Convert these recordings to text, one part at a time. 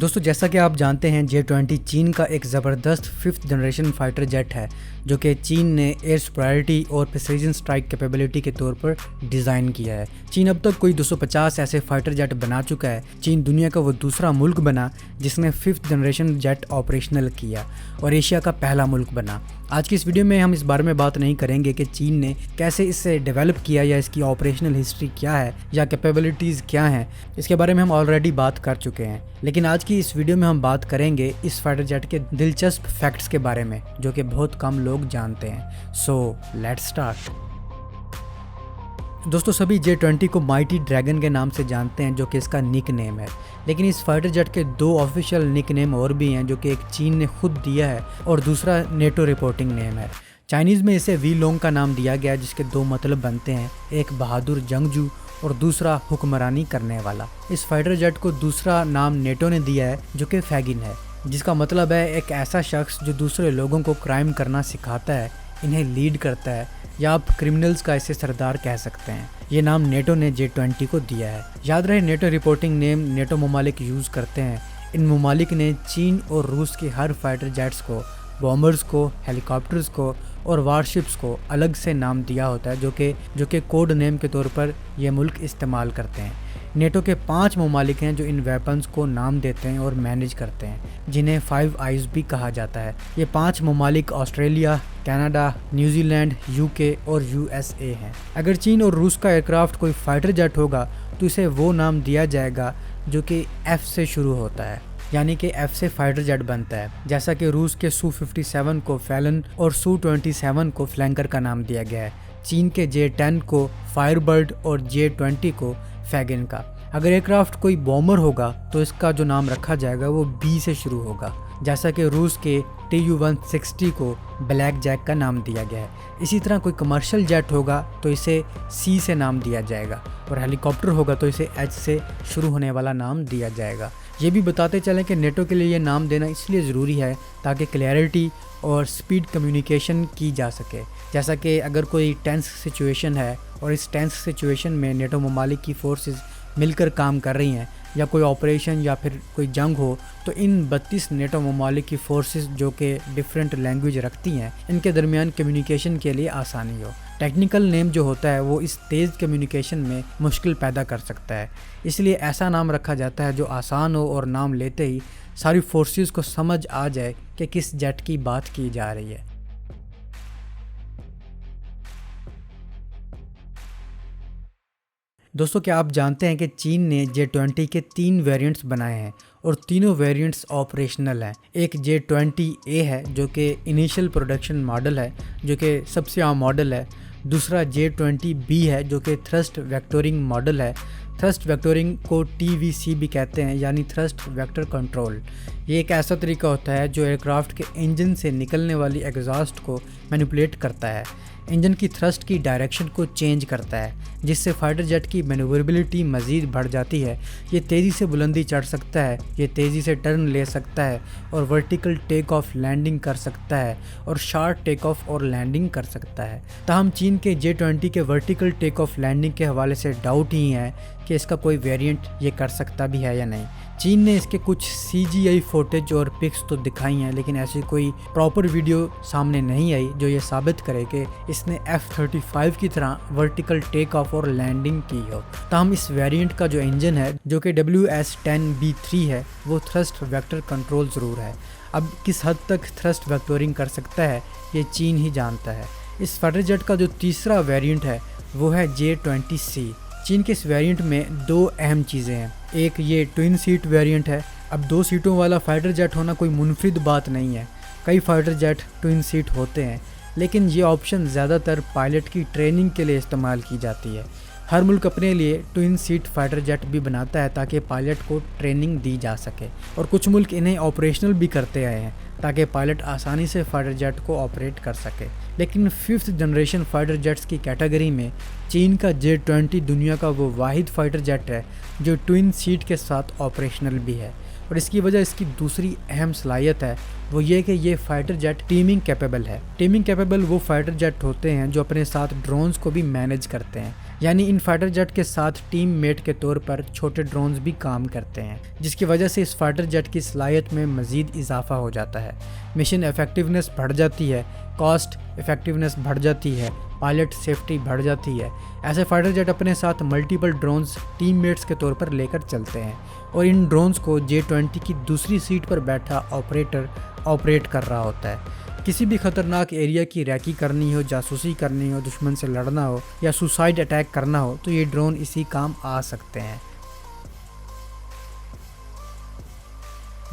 दोस्तों जैसा कि आप जानते हैं J-20 चीन का एक ज़बरदस्त 5th जनरेशन फाइटर जेट है जो कि चीन ने एयर सुपीरियरिटी और प्रिसीजन स्ट्राइक कैपेबिलिटी के तौर पर डिज़ाइन किया है। चीन अब तक कोई 250 ऐसे फाइटर जेट बना चुका है। चीन दुनिया का वो दूसरा मुल्क बना जिसने 5th जनरेशन जेट ऑपरेशनल किया और एशिया का पहला मुल्क बना। आज की इस वीडियो में हम इस बारे में बात नहीं करेंगे कि चीन ने कैसे इसे डेवलप किया या इसकी ऑपरेशनल हिस्ट्री क्या है या कैपेबिलिटीज़ क्या हैं। इसके बारे में हम ऑलरेडी बात कर चुके हैं, लेकिन आज की इस वीडियो में हम बात करेंगे इस फाइटर जेट के दिलचस्प फैक्ट्स के बारे में जो कि बहुत कम लोग जानते हैं। So let's start. दोस्तों सभी J-20 को माइटी ड्रैगन के नाम से जानते हैं जो कि इसका निक नेम है, लेकिन इस फाइटर जेट के दो ऑफिशियल निक नेम और भी हैं जो कि एक चीन ने खुद दिया है और दूसरा नेटो रिपोर्टिंग नेम है। चाइनीज़ में इसे वी लोंग का नाम दिया गया जिसके दो मतलब बनते हैं, एक बहादुर जंगजू और दूसरा हुक्मरानी करने वाला। इस फाइटर जेट को दूसरा नाम नेटो ने दिया है जो कि फैगिन है, जिसका मतलब है एक ऐसा शख्स जो दूसरे लोगों को क्राइम करना सिखाता है, इन्हें लीड करता है, या आप क्रिमिनल्स का इसे सरदार कह सकते हैं। ये नाम नेटो ने J-20 को दिया है। याद रहे नेटो रिपोर्टिंग नेम नेटो ममालिक यूज़ करते हैं। इन ममालिक ने चीन और रूस के हर फाइटर जेट्स को, बॉम्बर्स को, हेलीकॉप्टर्स को और वारशिप्स को अलग से नाम दिया होता है जो कि कोड नेम के तौर पर ये मुल्क इस्तेमाल करते हैं। नेटो के 5 ममालिक हैं जो इन वेपन्स को नाम देते हैं और मैनेज करते हैं, जिन्हें 5 आइज़ भी कहा जाता है। ये 5 ममालिक ऑस्ट्रेलिया, कनाडा, न्यूजीलैंड, यूके और USA हैं। अगर चीन और रूस का एयरक्राफ्ट कोई फाइटर जेट होगा तो इसे वो नाम दिया जाएगा जो कि F से शुरू होता है, यानी कि F से फाइटर जेट बनता है। जैसा कि रूस के Su-57 को फैलन और Su-27 को फ्लैंकर का नाम दिया गया है, चीन के J-10 को फायरबर्ड और J-20 को फैगिन का। अगर एयरक्राफ्ट कोई बॉम्बर होगा तो इसका जो नाम रखा जाएगा वो B से शुरू होगा, जैसा कि रूस के Tu-160 को ब्लैक जैक का नाम दिया गया है। इसी तरह कोई कमर्शियल जेट होगा तो इसे C से नाम दिया जाएगा और हेलीकॉप्टर होगा तो इसे H से शुरू होने वाला नाम दिया जाएगा। ये भी बताते चलें कि नेटो के लिए ये नाम देना इसलिए ज़रूरी है ताकि क्लैरिटी और स्पीड कम्युनिकेशन की जा सके। जैसा कि अगर कोई टेंस सिचुएशन है और इस टेंस सिचुएशन में नेटो ममालिक की फोर्सेस मिलकर काम कर रही हैं या कोई ऑपरेशन या फिर कोई जंग हो, तो इन 32 नेटो ममालिक की फोर्सेस जो कि डिफरेंट लैंग्वेज रखती हैं, इनके दरमियान कम्युनिकेशन के लिए आसानी हो। टेक्निकल नेम जो होता है वो इस तेज़ कम्युनिकेशन में मुश्किल पैदा कर सकता है, इसलिए ऐसा नाम रखा जाता है जो आसान हो और नाम लेते ही सारी फोर्सेस को समझ आ जाए कि किस जेट की बात की जा रही है। दोस्तों क्या आप जानते हैं कि चीन ने J-20 के 3 वेरिएंट्स बनाए हैं और तीनों वेरिएंट्स ऑपरेशनल हैं। एक J-20A है जो कि इनिशियल प्रोडक्शन मॉडल है, जो कि सबसे आम मॉडल है। दूसरा J-20B है जो कि थ्रस्ट वेक्टोरिंग मॉडल है। थ्रस्ट वेक्टोरिंग को TVC भी कहते हैं, यानी थ्रस्ट वेक्टर कंट्रोल। ये एक ऐसा तरीका होता है जो एयरक्राफ्ट के इंजन से निकलने वाली एग्जॉस्ट को मैनिपुलेट करता है, इंजन की थ्रस्ट की डायरेक्शन को चेंज करता है, जिससे फाइटर जेट की मैन्यूवरेबिलिटी मज़ीद बढ़ जाती है। ये तेज़ी से बुलंदी चढ़ सकता है, ये तेज़ी से टर्न ले सकता है और वर्टिकल टेक ऑफ लैंडिंग कर सकता है और शार्ट टेक ऑफ और लैंडिंग कर सकता है। ताहम चीन के J-20 के वर्टिकल टेक ऑफ लैंडिंग के हवाले से डाउट ही है कि इसका कोई वेरिएंट ये कर सकता भी है या नहीं। चीन ने इसके कुछ CGI फुटेज और पिक्स तो दिखाई हैं, लेकिन ऐसी कोई प्रॉपर वीडियो सामने नहीं आई जो ये साबित करे कि इसने F-35 की तरह वर्टिकल टेक ऑफ और लैंडिंग की हो। ताहम इस वेरिएंट का जो इंजन है जो कि WS-10B3 है वो थ्रस्ट वेक्टर कंट्रोल ज़रूर है। अब किस हद तक थ्रस्ट वेक्टोरिंग कर सकता है ये चीन ही जानता है। इस फाइटर जेट का जो तीसरा वेरिएंट है वो है J-20C। चीन के इस वेरिएंट में 2 अहम चीज़ें हैं। एक ये ट्विन सीट वेरिएंट है। अब 2 सीटों वाला फाइटर जेट होना कोई मुनफरिद बात नहीं है, कई फाइटर जेट ट्विन सीट होते हैं, लेकिन ये ऑप्शन ज़्यादातर पायलट की ट्रेनिंग के लिए इस्तेमाल की जाती है। हर मुल्क अपने लिए ट्विन सीट फाइटर जेट भी बनाता है ताकि पायलट को ट्रेनिंग दी जा सके, और कुछ मुल्क इन्हें ऑपरेशनल भी करते आए हैं ताकि पायलट आसानी से फाइटर जेट को ऑपरेट कर सके। लेकिन 5th जनरेशन फाइटर जेट्स की कैटेगरी में चीन का J-20 दुनिया का वो वाहिद फाइटर जेट है जो ट्विन सीट के साथ ऑपरेशनल भी है, और इसकी वजह इसकी दूसरी अहम सलाहियत है वो ये कि ये फाइटर जेट टीमिंग कैपेबल है। टीमिंग कैपेबल वो फाइटर जेट होते हैं जो अपने साथ ड्रोन्स को भी मैनेज करते हैं, यानी इन फाइटर जेट के साथ टीम मेट के तौर पर छोटे ड्रोन्स भी काम करते हैं, जिसकी वजह से इस फाइटर जेट की सलाहियत में मज़ीद इजाफा हो जाता है। मिशन इफेक्टिवनेस बढ़ जाती है, कॉस्ट इफेक्टिवनेस बढ़ जाती है, पायलट सेफ्टी बढ़ जाती है। ऐसे फाइटर जेट अपने साथ मल्टीपल ड्रोन्स टीममेट्स के तौर पर लेकर चलते हैं और इन ड्रोन्स को J-20 की दूसरी सीट पर बैठा ऑपरेटर ऑपरेट कर रहा होता है। किसी भी खतरनाक एरिया की रैकी करनी हो, जासूसी करनी हो, दुश्मन से लड़ना हो या सुसाइड अटैक करना हो तो ये ड्रोन इसी काम आ सकते हैं।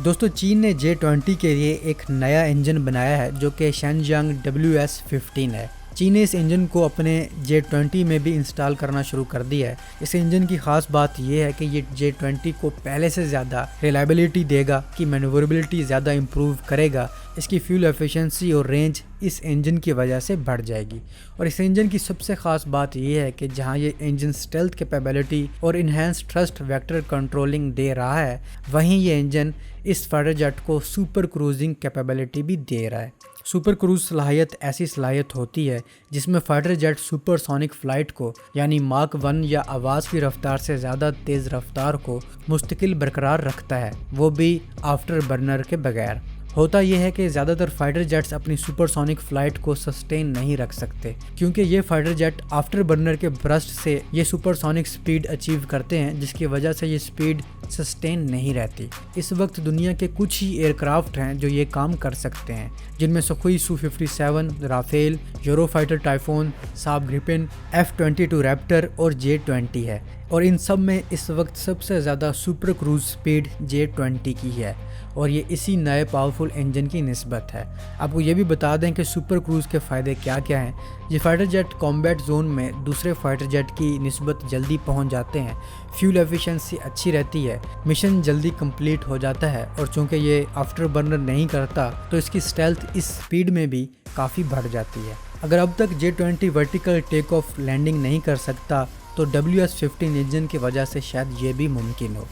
दोस्तों, चीन ने J-20 के लिए एक नया इंजन बनाया है जो कि शेनजांग WS-15 है। चीन ने इस इंजन को अपने J-20 में भी इंस्टॉल करना शुरू कर दिया है। इस इंजन की ख़ास बात यह है कि ये J-20 को पहले से ज़्यादा रिलायबिलिटी देगा, कि मैन्यूवरेबिलिटी ज़्यादा इम्प्रूव करेगा। इसकी फ्यूल एफिशिएंसी और रेंज इस इंजन की वजह से बढ़ जाएगी। और इस इंजन की सबसे ख़ास बात यह है कि जहां ये इंजन स्टेल्थ कैपेबिलिटी और इन्हेंस थ्रस्ट वेक्टर कंट्रोलिंग दे रहा है, वहीं ये इंजन इस फाइटर जेट को सुपर क्रूजिंग कैपेबिलिटी भी दे रहा है। सुपर क्रूज सलाहियत ऐसी सलाहियत होती है जिसमें फाइटर जेट सुपरसोनिक फ़्लाइट को यानी माक 1 या आवाज़ की रफ्तार से ज़्यादा तेज़ रफ्तार को मुस्तकिल बरकरार रखता है, वो भी आफ्टर बर्नर के बगैर। होता यह है कि ज़्यादातर फाइटर जेट्स अपनी सुपरसोनिक फ़्लाइट को सस्टेन नहीं रख सकते, क्योंकि ये फाइटर जेट आफ्टर बर्नर के ब्रस्ट से ये सुपरसोनिक स्पीड अचीव करते हैं, जिसकी वजह से ये स्पीड सस्टेन नहीं रहती। इस वक्त दुनिया के कुछ ही एयरक्राफ्ट हैं जो ये काम कर सकते हैं, जिनमें Sukhoi Su-57, Rafale, Eurofighter Typhoon, Saab Gripen, F-22 Raptor और J-20 है। और इन सब में इस वक्त सबसे ज़्यादा सुपर क्रूज स्पीड J-20 की है और ये इसी नए पावरफुल इंजन की निस्बत है। आपको ये भी बता दें कि सुपर क्रूज के फ़ायदे क्या क्या हैं। ये फाइटर जेट कॉम्बैट जोन में दूसरे फाइटर जेट की निस्बत जल्दी पहुंच जाते हैं, फ्यूल एफिशिएंसी अच्छी रहती है, मिशन जल्दी कंप्लीट हो जाता है और चूँकि ये आफ्टर बर्नर नहीं करता तो इसकी स्टेल्थ इस स्पीड में भी काफ़ी बढ़ जाती है। अगर अब तक J-20 vertical take off landing नहीं कर सकता तो WS-15 इंजन की वजह से शायद ये भी मुमकिन हो।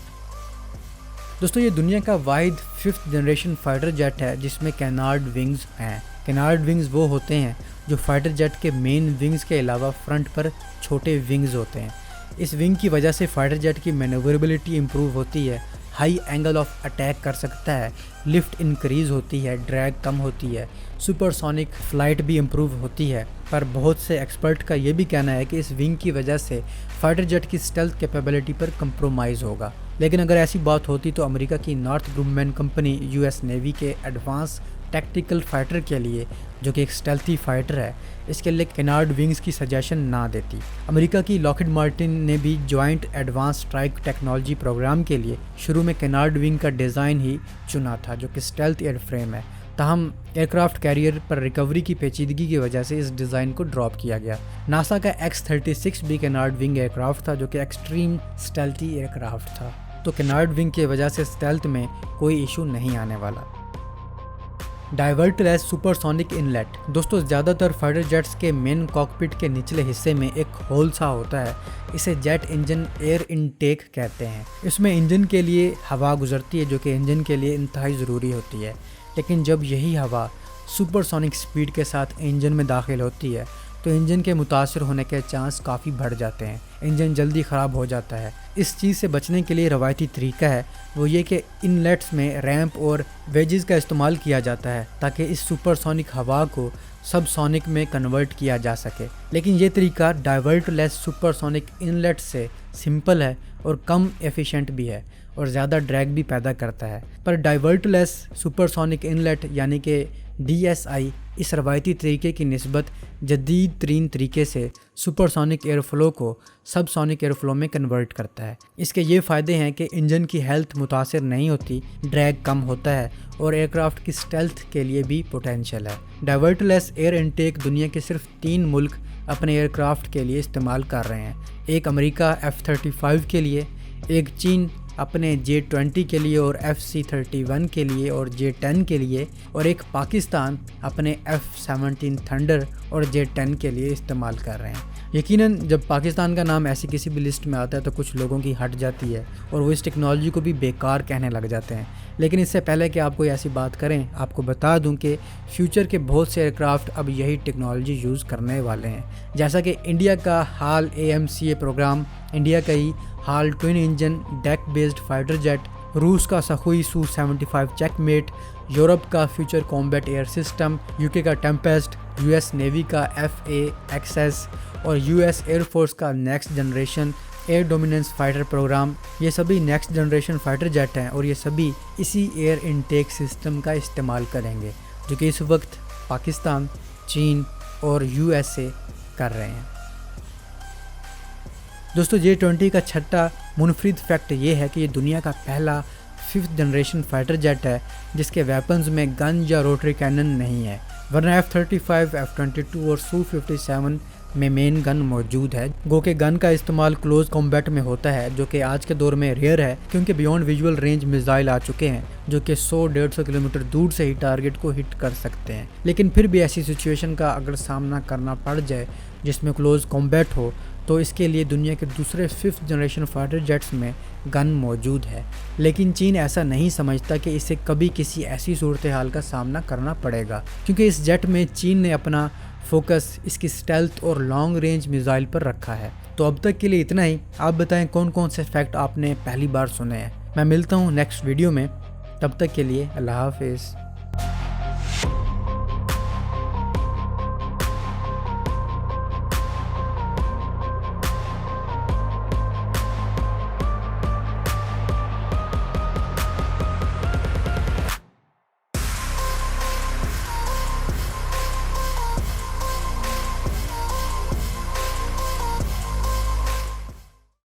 दोस्तों, ये दुनिया का वाहिद 5th जनरेशन फाइटर जेट है जिसमें कैनार्ड विंग्स हैं। कैनार्ड विंग्स वो होते हैं जो फाइटर जेट के मेन विंग्स के अलावा फ्रंट पर छोटे विंग्स होते हैं। इस विंग की वजह से फाइटर जेट की मैन्यूवरेबिलिटी इंप्रूव होती है, हाई एंगल ऑफ अटैक कर सकता है, लिफ्ट इंक्रीज़ होती है, ड्रैग कम होती है, सुपरसोनिक फ़्लाइट भी इम्प्रूव होती है। पर बहुत से एक्सपर्ट का ये भी कहना है कि इस विंग की वजह से फाइटर जेट की स्टेल्थ कैपेबिलिटी पर कंप्रोमाइज़ होगा। लेकिन अगर ऐसी बात होती तो अमेरिका की north Grumman company US navy के एडवांस टैक्टिकल फाइटर के लिए, जो कि एक स्टेल्थी फाइटर है, इसके लिए कैनार्ड विंग्स की सजेशन ना देती। अमेरिका की लॉकहीड मार्टिन ने भी joint advance strike technology programme के लिए शुरू में कैनार्ड विंग का डिज़ाइन ही चुना था, जो कि स्टेल्थ एयरफ्रेम है। ताहम एयरक्राफ्ट कैरियर पर रिकवरी की पेचीदगी की वजह से इस डिज़ाइन को ड्रॉप किया गया। नासा का X-36 भी कैनार्ड विंग एयरक्राफ्ट था, जो कि एक्सट्रीम स्टेल्थी एयरक्राफ्ट था। तो कैनार्ड विंग की वजह से स्टेल्थ में कोई इशू नहीं आने वाला। डाइवर्टलेस सुपरसोनिक इनलेट। दोस्तों, ज़्यादातर फाइटर जेट्स के मेन कॉकपिट के निचले हिस्से में एक होल सा होता है, इसे जेट इंजन एयर इनटेक कहते हैं। इसमें इंजन के लिए हवा गुजरती है, जो कि इंजन के लिए इंतहाई ज़रूरी होती है। लेकिन जब यही हवा सुपरसोनिक स्पीड के साथ इंजन में दाखिल होती है तो इंजन के मुतासर होने के चांस काफ़ी बढ़ जाते हैं, इंजन जल्दी ख़राब हो जाता है। इस चीज़ से बचने के लिए रवायती तरीका है वो ये कि इनलेट्स में रैंप और वेजेस का इस्तेमाल किया जाता है ताकि इस सुपरसोनिक हवा को सबसोनिक में कन्वर्ट किया जा सके। लेकिन ये तरीका डाइवर्टलेस सुपरसोनिक इनलेट से सिंपल है और कम एफिशिएंट भी है और ज़्यादा ड्रैग भी पैदा करता है। पर डाइवर्टलेस सुपरसोनिक इनलेट यानी कि DSI इस रवायती तरीके की निस्बत जदीद तरीन तरीके से सुपरसोनिक एयरफ्लो को सबसोनिक एयरफ्लो में कन्वर्ट करता है। इसके ये फ़ायदे हैं कि इंजन की हेल्थ मुतासर नहीं होती, ड्रैग कम होता है और एयरक्राफ्ट की स्टेल्थ के लिए भी पोटेंशियल है। डाइवर्टलेस एयर इनटेक दुनिया के सिर्फ 3 मुल्क अपने एयरक्राफ्ट के लिए इस्तेमाल कर रहे हैं। एक अमेरिका F-35 के लिए, एक चीन अपने J-20 के लिए और FC-31 के लिए और J-10 के लिए, और एक पाकिस्तान अपने F-17 थंडर और J-10 के लिए इस्तेमाल कर रहे हैं। यकीनन जब पाकिस्तान का नाम ऐसी किसी भी लिस्ट में आता है तो कुछ लोगों की हट जाती है और वो इस टेक्नोलॉजी को भी बेकार कहने लग जाते हैं। लेकिन इससे पहले कि आप कोई ऐसी बात करें, आपको बता दूं कि फ्यूचर के बहुत से एयरक्राफ्ट अब यही टेक्नोलॉजी यूज़ करने वाले हैं। जैसा कि इंडिया का हाल AMCA प्रोग्राम, इंडिया का ही हाल twin engine deck based fighter jet, रूस का सखोई Su-75 चेकमेट, यूरोप का future combat air system, UK का टेम्पेस्ट, US नेवी का FA-XS और US एयरफोर्स का next generation air dominance fighter programme, ये सभी नेक्स्ट जनरेशन फाइटर जेट हैं और ये सभी इसी एयर इनटेक सिस्टम का इस्तेमाल करेंगे जो कि इस वक्त पाकिस्तान, चीन और USA कर रहे हैं। दोस्तों, J-20 का छठा मुनफरिद फैक्ट ये है कि ये दुनिया का पहला 5th जनरेशन फाइटर जेट है जिसके वेपन्स में गन या रोटरी कैनन नहीं है, वरना F-35, F-22 और Su-57 में मेन गन मौजूद है। गो के गन का इस्तेमाल क्लोज कॉम्बैट में होता है जो कि आज के दौर में रेयर है क्योंकि बियॉन्ड विजुअल रेंज मिसाइल आ चुके हैं जो कि 100-150 किलोमीटर दूर से ही टारगेट को हिट कर सकते हैं। लेकिन फिर भी ऐसी सिचुएशन का अगर सामना करना पड़ जाए जिसमें क्लोज कॉम्बैट हो तो इसके लिए दुनिया के दूसरे 5th जनरेशन फाइटर जेट्स में गन मौजूद है। लेकिन चीन ऐसा नहीं समझता कि इसे कभी किसी ऐसी सूरत हाल का सामना करना पड़ेगा क्योंकि इस जेट में चीन ने अपना फोकस इसकी स्टेल्थ और लॉन्ग रेंज मिसाइल पर रखा है। तो अब तक के लिए इतना ही। आप बताएं कौन कौन से फैक्ट आपने पहली बार सुने हैं। मैं मिलता हूँ नेक्स्ट वीडियो में, तब तक के लिए अल्लाह हाफिज़।